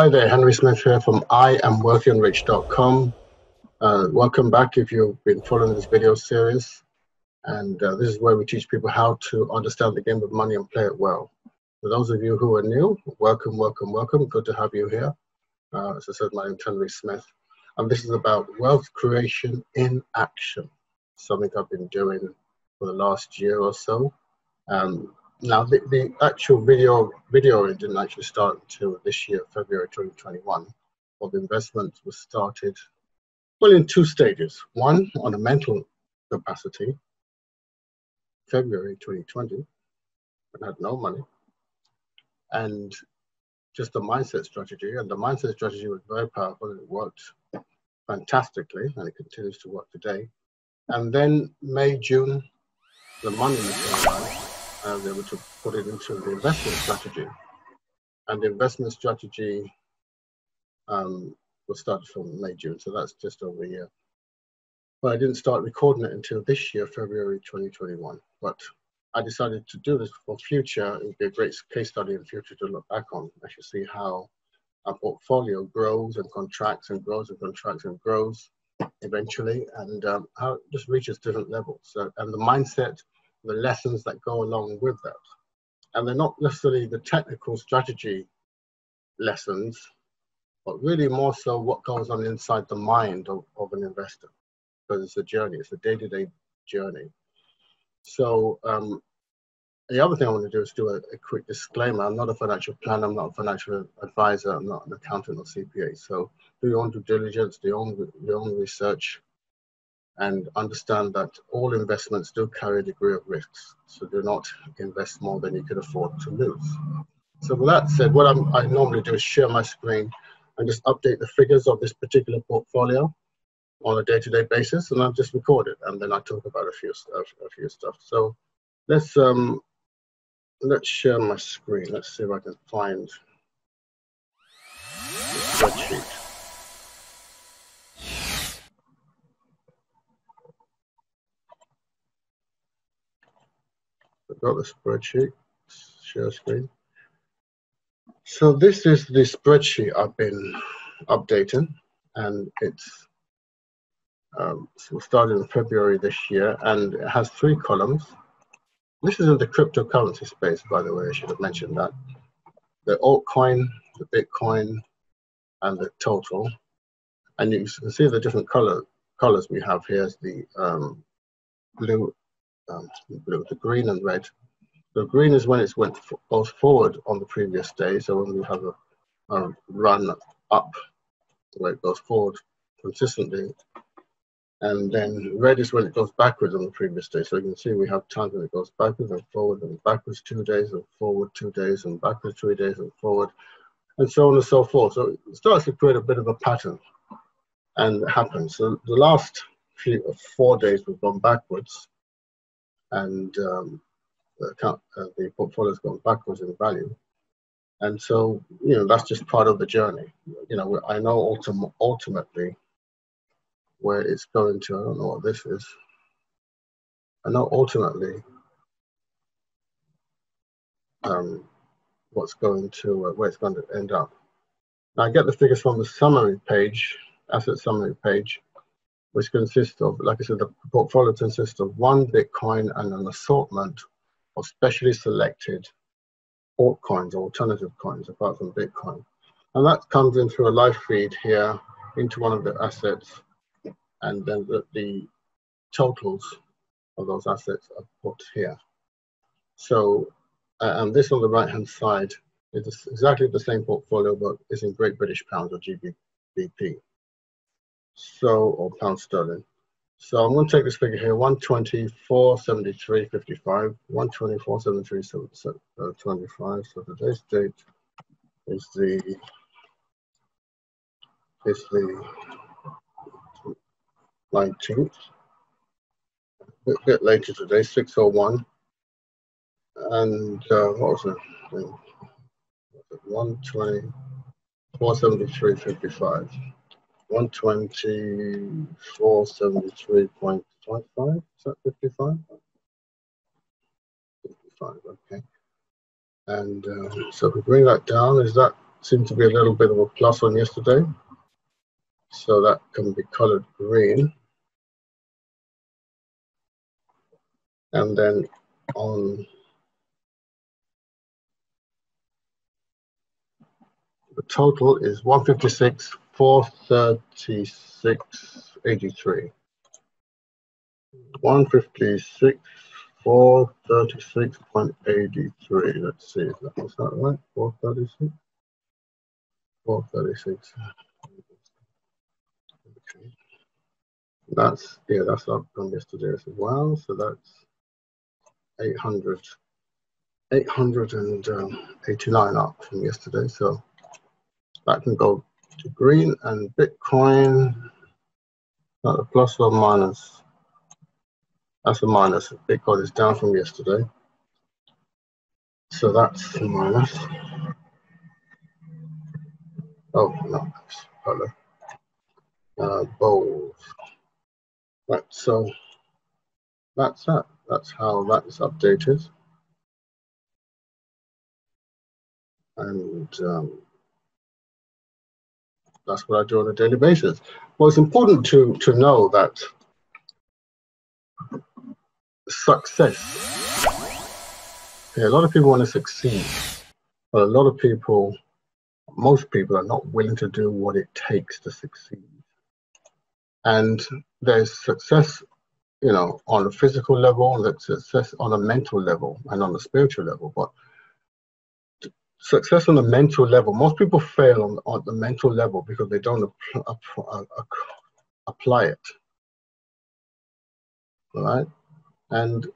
Hi there, Henry Smith here from IamWealthyandRich.com. Welcome back if you've been following this video series. And this is where we teach people how to understand the game of money and play it well. For those of you who are new, welcome, welcome, welcome. Good to have you here. As I said, my name is Henry Smith. And this is about wealth creation in action, something I've been doing for the last year or so. Now, the actual videoing didn't actually start until this year, February 2021. Well, the investment was started, well, in two stages. One, on a mental capacity, February 2020, I had no money, and just a mindset strategy. And the mindset strategy was very powerful, and it worked fantastically, and it continues to work today. And then May, June, the money materialized. I was able to put it into the investment strategy. And the investment strategy was started from May, June, so that's just over a year. But I didn't start recording it until this year, February 2021. But I decided to do this for future. It would be a great case study in future to look back on. I should see how our portfolio grows and contracts and grows and contracts and grows eventually, and how it just reaches different levels. And the mindset, the lessons that go along with that. And they're not necessarily the technical strategy lessons, but really more so what goes on inside the mind of an investor. Because it's a journey, it's a day-to-day journey. So the other thing I want to do is do a quick disclaimer. I'm not a financial planner, I'm not a financial advisor, I'm not an accountant or CPA. So do your own due diligence, do your own research, and understand that all investments do carry a degree of risks. So do not invest more than you can afford to lose. So with that said, what I normally do is share my screen and just update the figures of this particular portfolio on a day-to-day basis, and I'll just record it, and then I talk about a few stuff. So let's share my screen. Let's see if I can find the spreadsheet. I've got the spreadsheet, share screen. So this is the spreadsheet I've been updating, and it's started in February this year, and it has 3 columns. This is in the cryptocurrency space, by the way, I should have mentioned that. The altcoin, the Bitcoin, and the total. And you can see the different colors we have here is the blue, the green and red. The green is when it goes forward on the previous day. So when we have a run up, where it goes forward consistently. And then red is when it goes backwards on the previous day. So you can see we have times when it goes backwards and forward, and backwards 2 days, and forward 2 days, and backwards 3 days, and forward, and so on and so forth. So it starts to create a bit of a pattern, and it happens. So the last 4 days we've gone backwards, and the portfolio's gone backwards in value. And so, you know, that's just part of the journey. You know, I know ultimately where it's going to. I don't know what this is. I know ultimately what's going to, where it's going to end up. Now I get the figures from the summary page, asset summary page, which consists of, like I said, the portfolio consists of 1 Bitcoin and an assortment of specially selected altcoins, alternative coins, apart from Bitcoin. And that comes in through a live feed here into one of the assets, and then the totals of those assets are put here. So, and this on the right-hand side is exactly the same portfolio, but it's in Great British Pounds or GBP. So, or pound sterling. So I'm going to take this figure here, 124.73.55, 124.73.25. So today's date is the 19th. A bit later today, 6:01. And what was it? 124.73.55. 124.73.55. Is that 55? 55, okay. And so if we bring that down, is that seemed to be a little bit of a plus on yesterday, so that can be colored green. And then on the total is 156, 436.83. 156, 436.83. Let's see, was that right? 436? 436. Okay. That's up from yesterday as well. So that's 889 up from yesterday. So that can go to green. And Bitcoin, not a plus or minus. That's a minus. Bitcoin is down from yesterday. So that's a minus. Oh, no, that's color. Bold. Right, so that's that. That's how that is updated. And that's what I do on a daily basis. Well, it's important to know that success, okay, a lot of people want to succeed, but a lot of people, most people are not willing to do what it takes to succeed. And there's success, you know, on a physical level, there's success on a mental level and on a spiritual level. But success on the mental level, most people fail on the mental level because they don't apply it, all right? And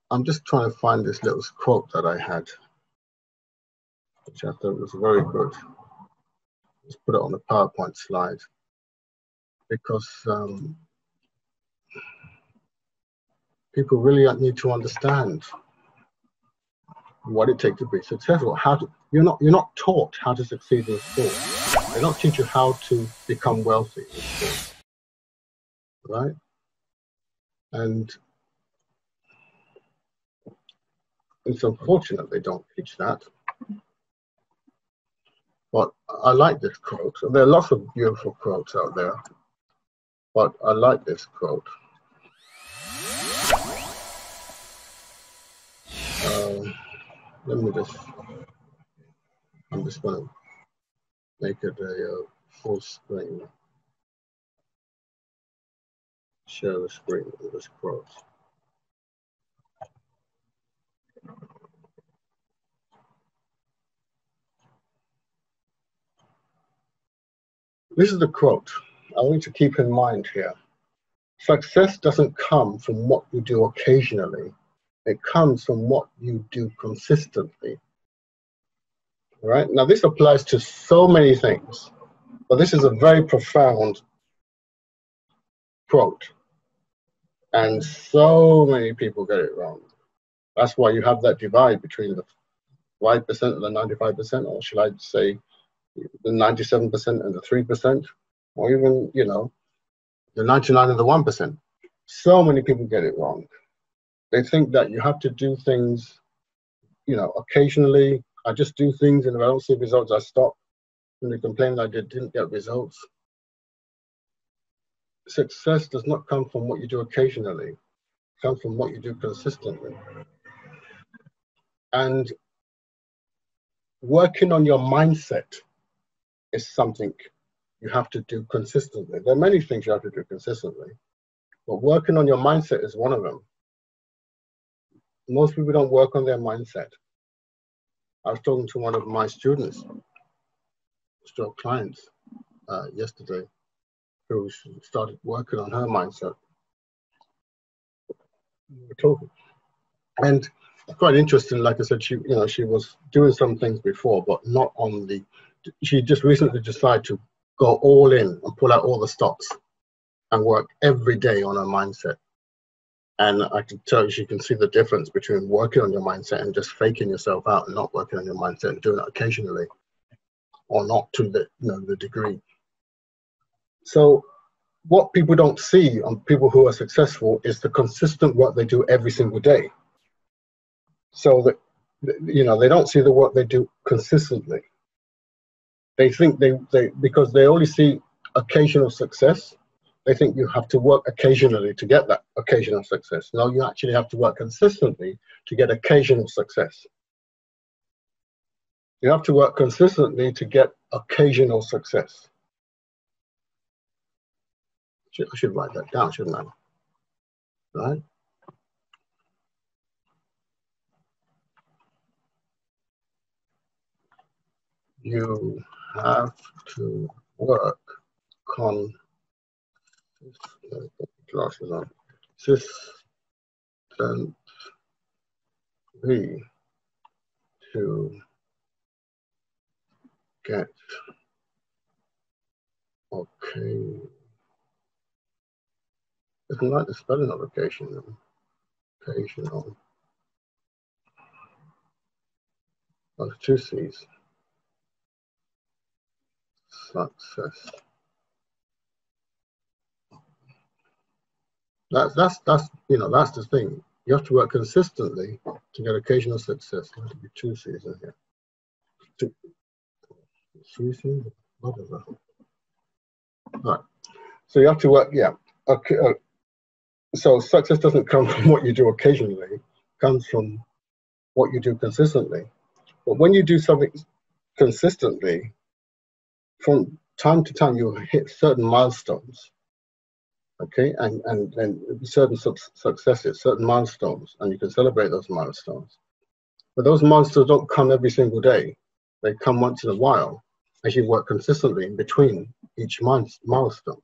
I'm just trying to find this little quote that I had, which I thought was very good. Let's put it on the PowerPoint slide, because people really need to understand what it takes to be successful. You're not taught how to succeed in sport. They don't teach you how to become wealthy in sport, right? And it's unfortunate they don't teach that. But I like this quote. There are lots of beautiful quotes out there, but I like this quote. Let me I'm just going to make it a full screen. Share the screen with this quote. This is the quote I want you to keep in mind here. Success doesn't come from what you do occasionally. It comes from what you do consistently. All right? Now, this applies to so many things, but this is a very profound quote. And so many people get it wrong. That's why you have that divide between the 5% and the 95%, or should I say the 97% and the 3%, or even, you know, the 99 and the 1%. So many people get it wrong. They think that you have to do things, you know, occasionally. I just do things, and if I don't see results, I stop. And they complain that I didn't get results. Success does not come from what you do occasionally. It comes from what you do consistently. And working on your mindset is something you have to do consistently. There are many things you have to do consistently, but working on your mindset is one of them. Most people don't work on their mindset. I was talking to one of my students, still clients, yesterday, who started working on her mindset. We were talking, and quite interesting. Like I said, she was doing some things before, but not on the. She just recently decided to go all in and pull out all the stops and work every day on her mindset. And I can tell you, she can see the difference between working on your mindset and just faking yourself out and not working on your mindset and doing it occasionally, or not to the degree. So what people don't see on people who are successful is the consistent work they do every single day. So that They don't see the work they do consistently. They think because they only see occasional success, they think you have to work occasionally to get that occasional success. No, you actually have to work consistently to get occasional success. You have to work consistently to get occasional success. I should write that down, shouldn't I? Right? You have to work glasses on. Consistently to get okay. Isn't like the spelling of occasional. Occasional. That's 2 C's. Success. That's the thing. You have to work consistently to get occasional success. There has to be 2 C's in here. 3 C's? Whatever. Right. So you have to work, yeah. Okay. So success doesn't come from what you do occasionally. It comes from what you do consistently. But when you do something consistently, from time to time you hit certain milestones. Okay, and certain successes, certain milestones, and you can celebrate those milestones. But those milestones don't come every single day. They come once in a while as you work consistently in between each milestone.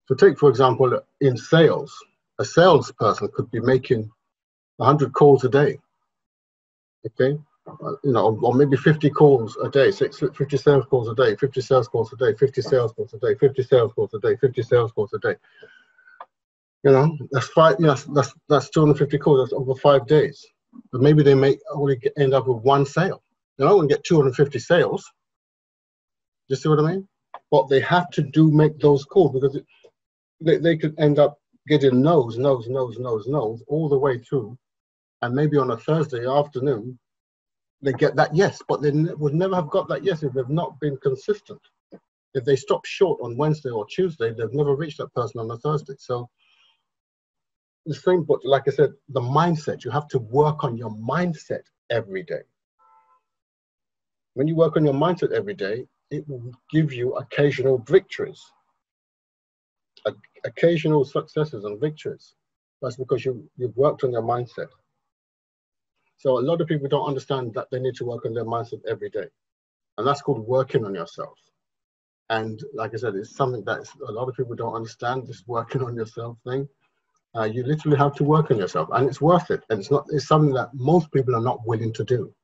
So take, for example, in sales, a salesperson could be making 100 calls a day, okay? Or maybe 50 calls a day, 50 sales calls a day, 50 sales calls a day, 50 sales calls a day, 50 sales calls a day, 50 sales calls a day. That's that's 250 calls. That's over 5 days. But maybe they may only end up with 1 sale. They're not going to get 250 sales. You see what I mean? But they have to make those calls because they could end up getting no's all the way through, and maybe on a Thursday afternoon they get that yes, but they would never have got that yes if they've not been consistent. If they stop short on Wednesday or Tuesday, they've never reached that person on a Thursday. So the same, but like I said, the mindset, you have to work on your mindset every day. When you work on your mindset every day, it will give you occasional victories, occasional successes and victories. That's because you've worked on your mindset. So a lot of people don't understand that they need to work on their mindset every day. And that's called working on yourself. And like I said, it's something that a lot of people don't understand, this working on yourself thing. You literally have to work on yourself, and it's worth it. And it's something that most people are not willing to do.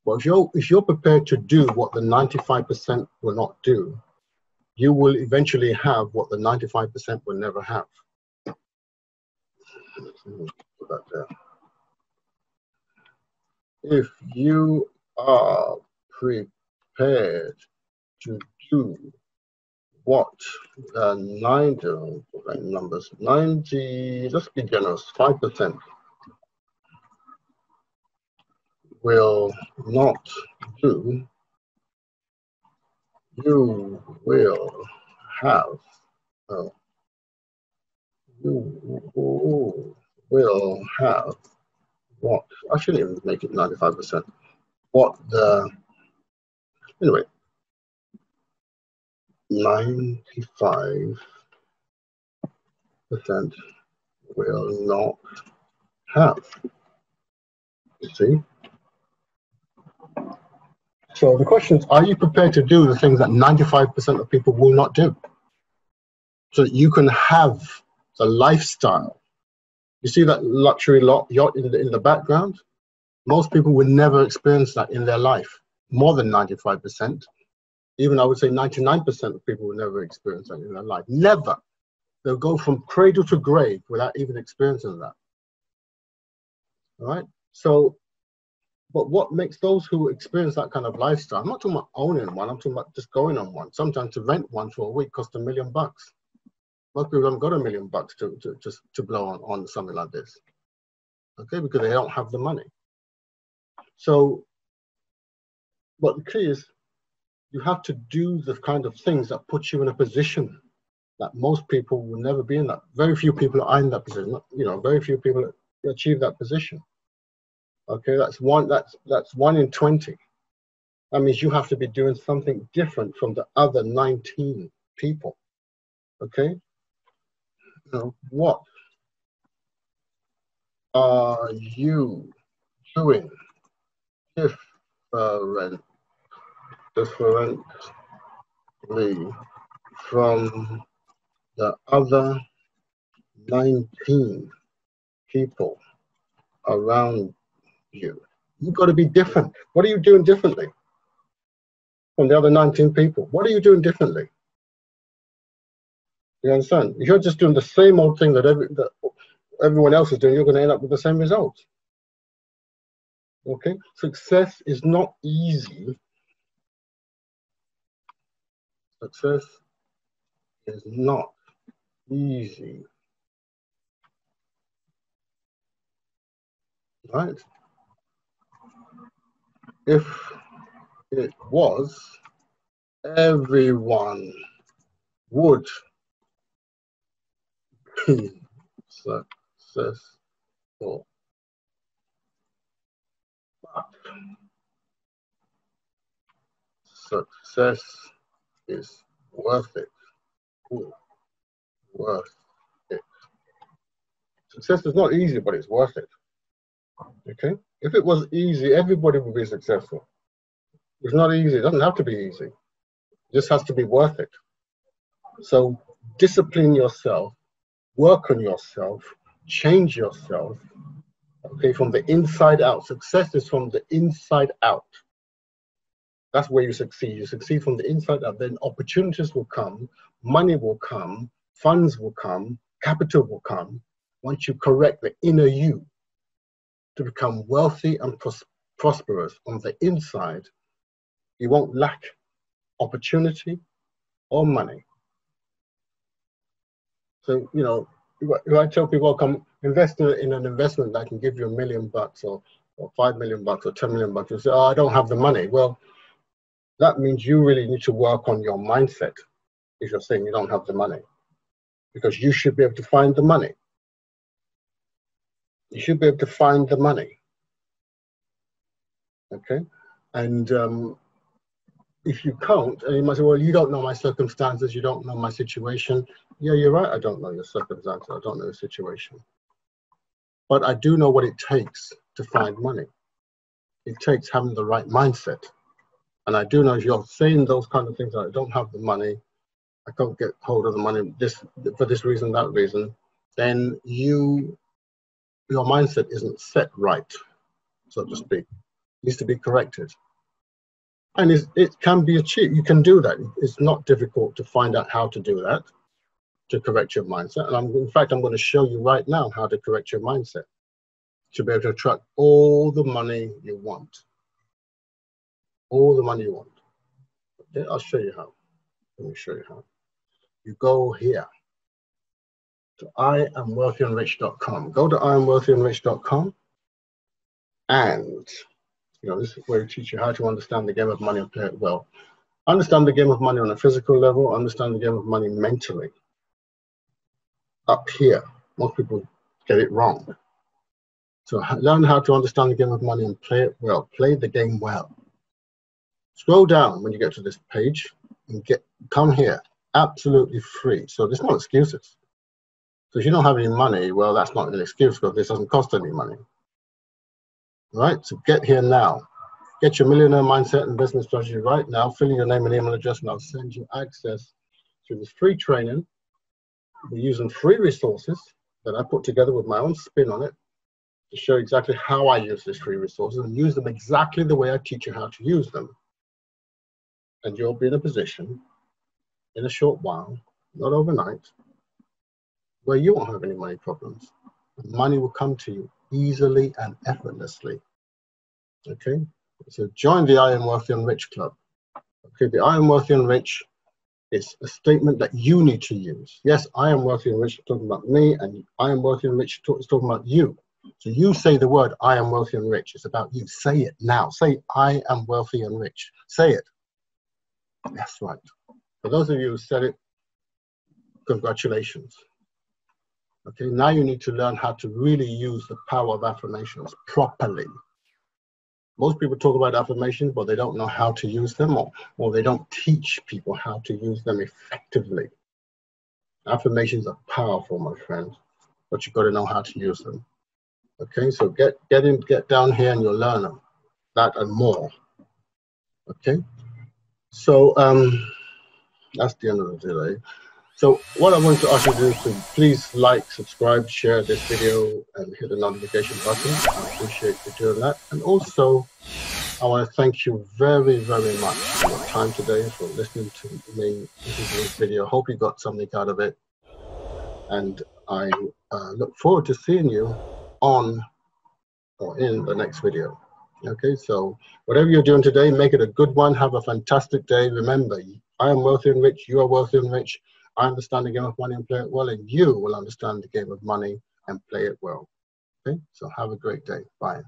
But if you're prepared to do what the 95% will not do, you will eventually have what the 95% will never have. Put that there. If you are prepared to do what 90, let's be generous, 5% will not do, you will have, what, I shouldn't even make it 95%, anyway, 95% will not have, you see? So the question is, are you prepared to do the things that 95% of people will not do? So that you can have the lifestyle. You see that luxury yacht in the background? Most people will never experience that in their life, more than 95%. Even I would say 99% of people will never experience that in their life. Never. They'll go from cradle to grave without even experiencing that. All right? So, but what makes those who experience that kind of lifestyle, I'm not talking about owning one, I'm talking about just going on one. Sometimes to rent one for a week costs $1 million. Most people haven't got $1 million to blow on something like this. Okay, because they don't have the money. So, but the key is you have to do the kind of things that put you in a position that most people will never be in. That very few people are in that position. You know, very few people achieve that position. Okay, that's one in 20. That means you have to be doing something different from the other 19 people. Okay, now what are you doing differently from the other 19 people around you? You've got to be different. What are you doing differently from the other 19 people? What are you doing differently? You understand? If you're just doing the same old thing that everyone else is doing, you're going to end up with the same results. Okay? Success is not easy. Success is not easy. Right? If it was, everyone would be successful. But success is worth it. Ooh, worth it. Success is not easy, but it's worth it. Okay? If it was easy, everybody would be successful. It's not easy. It doesn't have to be easy. It just has to be worth it. So discipline yourself, work on yourself, change yourself, okay, from the inside out. Success is from the inside out. That's where you succeed. You succeed from the inside out. Then opportunities will come, money will come, funds will come, capital will come once you correct the inner you to become wealthy and prosperous on the inside. You won't lack opportunity or money. So, you know, if I tell people, come invest in an investment that can give you $1 million or $5 million or $10 million, you say, oh, I don't have the money. Well, that means you really need to work on your mindset if you're saying you don't have the money, because you should be able to find the money. You should be able to find the money. Okay? And if you can't, and you might say, well, you don't know my circumstances, you don't know my situation. Yeah, you're right, I don't know your circumstances, I don't know your situation. But I do know what it takes to find money. It takes having the right mindset. And I do know if you're saying those kind of things, like, I don't have the money, I can't get hold of the money for this reason, that reason, then your mindset isn't set right, so to speak. It needs to be corrected. And it can be achieved. You can do that. It's not difficult to find out how to do that, to correct your mindset. And in fact, I'm going to show you right now how to correct your mindset to be able to attract all the money you want. All the money you want. Okay, I'll show you how. Let me show you how. You go here to IamWealthyandRich.com. Go to IamWealthyandRich.com, and this is where we teach you how to understand the game of money and play it well. Understand the game of money on a physical level, understand the game of money mentally. Up here, most people get it wrong. So learn how to understand the game of money and play it well. Play the game well. Scroll down when you get to this page and come here, absolutely free. So there's no excuses. So if you don't have any money, well, that's not an excuse because this doesn't cost any money. Right? So get here now. Get your millionaire mindset investment strategy right now. Fill in your name and email address, and I'll send you access to this free training. We're using free resources that I put together with my own spin on it to show exactly how I use these free resources and use them exactly the way I teach you how to use them. And you'll be in a position in a short while, not overnight, where you won't have any money problems. Money will come to you easily and effortlessly. Okay? So join the I Am Wealthy and Rich Club. Okay, the I Am Wealthy and Rich is a statement that you need to use. Yes, I am wealthy and rich, talking about me, and I am wealthy and rich is talking about you. So you say the word, I am wealthy and rich. It's about you. Say it now. Say, I am wealthy and rich. Say it. That's right. For those of you who said it, congratulations. Okay, now you need to learn how to really use the power of affirmations properly. Most people talk about affirmations, but they don't know how to use them, or they don't teach people how to use them effectively. Affirmations are powerful, my friends, but you've got to know how to use them. Okay, so get down here and you'll learn them, that and more. Okay, so that's the end of the delay. So what I want to ask you to do is to please like, subscribe, share this video, and hit the notification button. I appreciate you doing that. And also, I want to thank you very, very much for your time today, for listening to me, listening to this video. Hope you got something out of it. And I look forward to seeing you on or in the next video. Okay, so whatever you're doing today, make it a good one. Have a fantastic day. Remember, I am wealthy and rich. You are wealthy and rich. I understand the game of money and play it well, and you will understand the game of money and play it well. Okay, so have a great day. Bye.